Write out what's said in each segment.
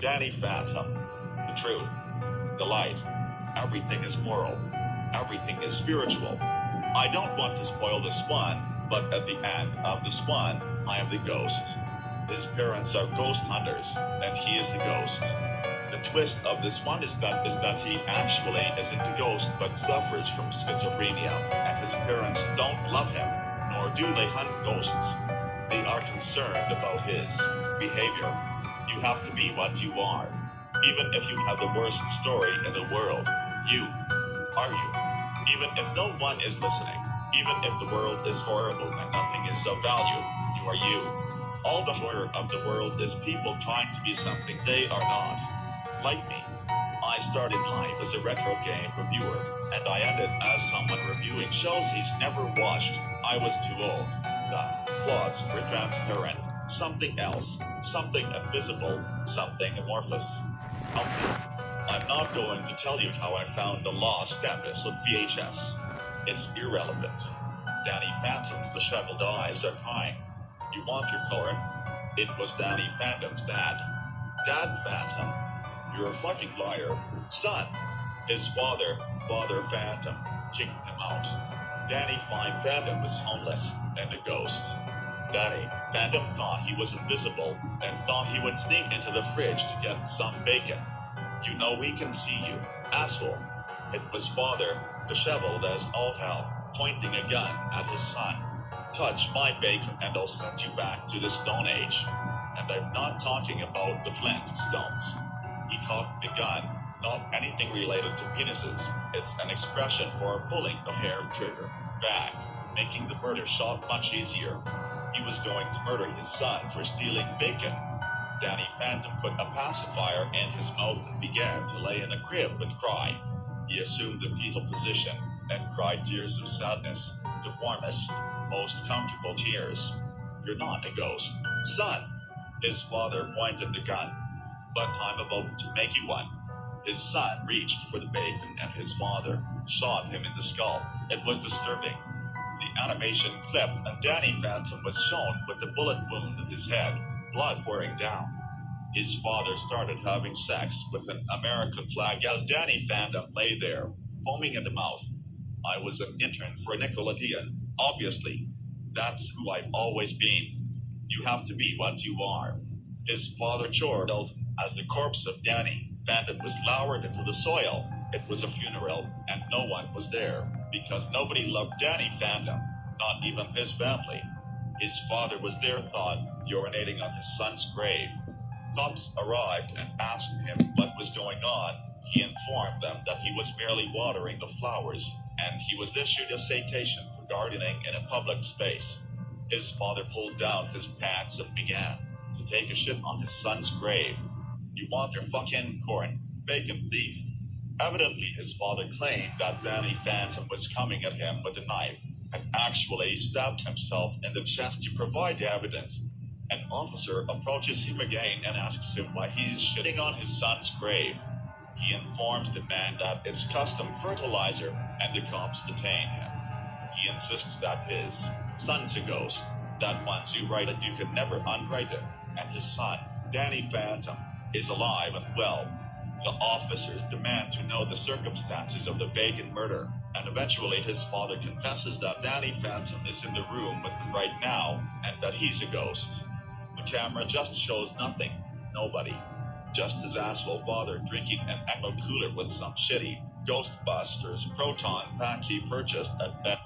Danny Phantom. The truth. The light. Everything is moral. Everything is spiritual. I don't want to spoil this one, but at the end of this one, I am the ghost. His parents are ghost hunters, and he is the ghost. The twist of this one is that he actually isn't a ghost, but suffers from schizophrenia, and his parents don't love him, nor do they hunt ghosts. They are concerned about his behavior. You have to be what you are. Even if you have the worst story in the world, you are you. Even if no one is listening, even if the world is horrible and nothing is of value, you are you. All the horror of the world is people trying to be something they are not. Like me. I started life as a retro game reviewer, and I ended as someone reviewing shows he's never watched. I was too old. The plots were transparent. Something else. Something invisible. Something amorphous. I'm not going to tell you how I found the lost episode VHS. It's irrelevant. Danny Phantom's disheveled eyes are crying. You want your color? It was Danny Phantom's dad. Dad Phantom. You're a fucking liar. Son. His father, Father Phantom, kicked him out. Danny Phantom was homeless and a ghost. Danny Phantom thought he was invisible and thought he would sneak into the fridge to get some bacon. You know we can see you, asshole. It was Father, disheveled as all hell, pointing a gun at his son. Touch my bacon and I'll send you back to the Stone Age. And I'm not talking about the Flintstones. He cocked the gun, not anything related to penises. It's an expression for pulling the hair trigger back, making the murder shot much easier. He was going to murder his son for stealing bacon. Danny Phantom put a pacifier in his mouth and began to lay in a crib and cry. He assumed the fetal position and cried tears of sadness, the warmest, most comfortable tears. You're not a ghost, son. His father pointed the gun. But I'm about to make you one. His son reached for the bacon and his father shot him in the skull. It was disturbing. The animation flipped and Danny Phantom was shown with a bullet wound in his head, blood pouring down. His father started having sex with an American flag as Danny Phantom lay there, foaming at the mouth. I was an intern for Nickelodeon, obviously. That's who I've always been. You have to be what you are. His father chortled as the corpse of Danny Phantom was lowered into the soil. It was a funeral, and no one was there, because nobody loved Danny Phantom, not even his family. His father was there, urinating on his son's grave. Cops arrived and asked him what was going on. He informed them that he was merely watering the flowers, and he was issued a citation for gardening in a public space. His father pulled down his pants and began to take a shit on his son's grave. You want your fucking corn, bacon thief. Evidently, his father claimed that Danny Phantom was coming at him with a knife and actually stabbed himself in the chest to provide evidence. An officer approaches him again and asks him why he's shitting on his son's grave. He informs the man that it's custom fertilizer, and the cops detain him. He insists that his son's a ghost, that once you write it, you can never unwrite it, and his son, Danny Phantom, is alive and well. The officers demand to know the circumstances of the bacon murder, and eventually his father confesses that Danny Phantom is in the room with him right now, and that he's a ghost. The camera just shows nothing, nobody. Just his asshole father drinking an Echo cooler with some shitty Ghostbusters proton pack he purchased at Best.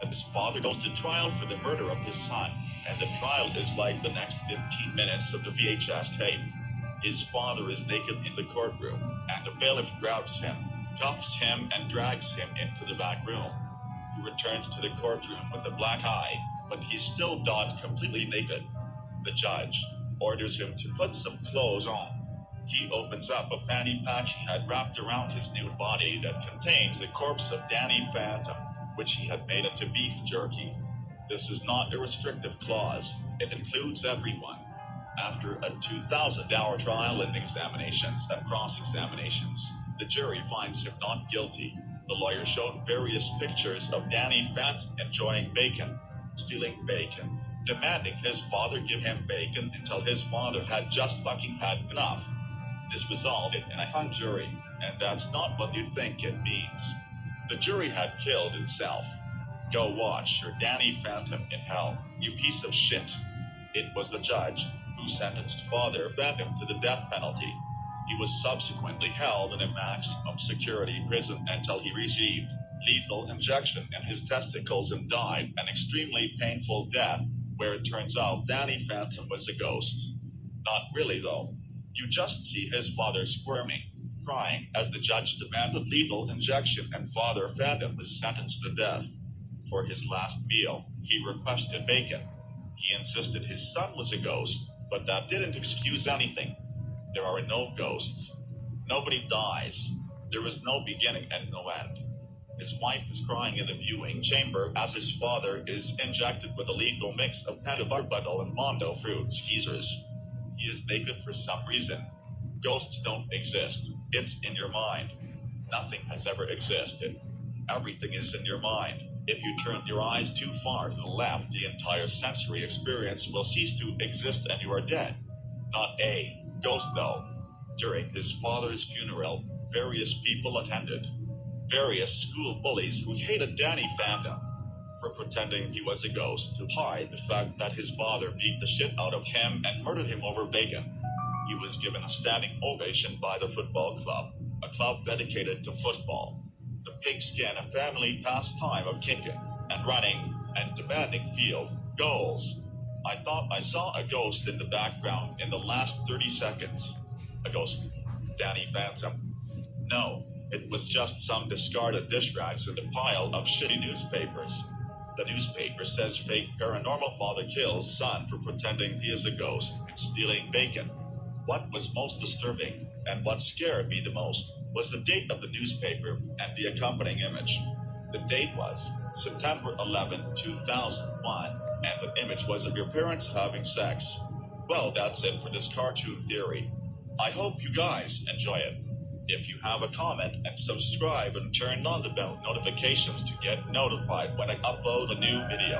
His father goes to trial for the murder of his son, and the trial is like the next 15 minutes of the VHS tape. His father is naked in the courtroom, and the bailiff grabs him, cuffs him, and drags him into the back room. He returns to the courtroom with a black eye, but he's still not completely naked. The judge orders him to put some clothes on. He opens up a fanny pack he had wrapped around his nude body that contains the corpse of Danny Phantom, which he had made into beef jerky. This is not a restrictive clause. It includes everyone. After a 2,000-hour trial and examinations and cross-examinations, the jury finds him not guilty. The lawyer showed various pictures of Danny Phantom enjoying bacon, stealing bacon, demanding his father give him bacon until his father had just fucking had enough. This resulted in a hung jury, and that's not what you think it means. The jury had killed itself. Go watch your Danny Phantom in hell, you piece of shit. It was the judge who sentenced Father Phantom to the death penalty. He was subsequently held in a maximum security prison until he received lethal injection in his testicles and died an extremely painful death, where it turns out Danny Phantom was a ghost. Not really, though. You just see his father squirming, crying, as the judge demanded lethal injection and Father Phantom was sentenced to death. For his last meal, he requested bacon. He insisted his son was a ghost, but that didn't excuse anything. There are no ghosts. Nobody dies. There is no beginning and no end. His wife is crying in the viewing chamber as his father is injected with a lethal mix of pentobarbital and mondo fruit skeezers. He is naked for some reason. Ghosts don't exist. It's in your mind. Nothing has ever existed. Everything is in your mind. If you turn your eyes too far to the left, the entire sensory experience will cease to exist and you are dead. Not a ghost, though. During his father's funeral, various people attended. Various school bullies who hated Danny Phantom for pretending he was a ghost to hide the fact that his father beat the shit out of him and murdered him over bacon. He was given a standing ovation by the football club, a club dedicated to football. The pigskin, a family pastime of kicking and running and demanding field goals. I thought I saw a ghost in the background in the last 30 seconds. A ghost? Danny Phantom? No, it was just some discarded dish rags in a pile of shitty newspapers. The newspaper says fake paranormal father kills son for pretending he is a ghost and stealing bacon. What was most disturbing, and what scared me the most, was the date of the newspaper and the accompanying image. The date was September 11, 2001, and the image was of your parents having sex. Well, that's it for this cartoon theory. I hope you guys enjoy it. If you have a comment, and subscribe and turn on the bell notifications to get notified when I upload a new video.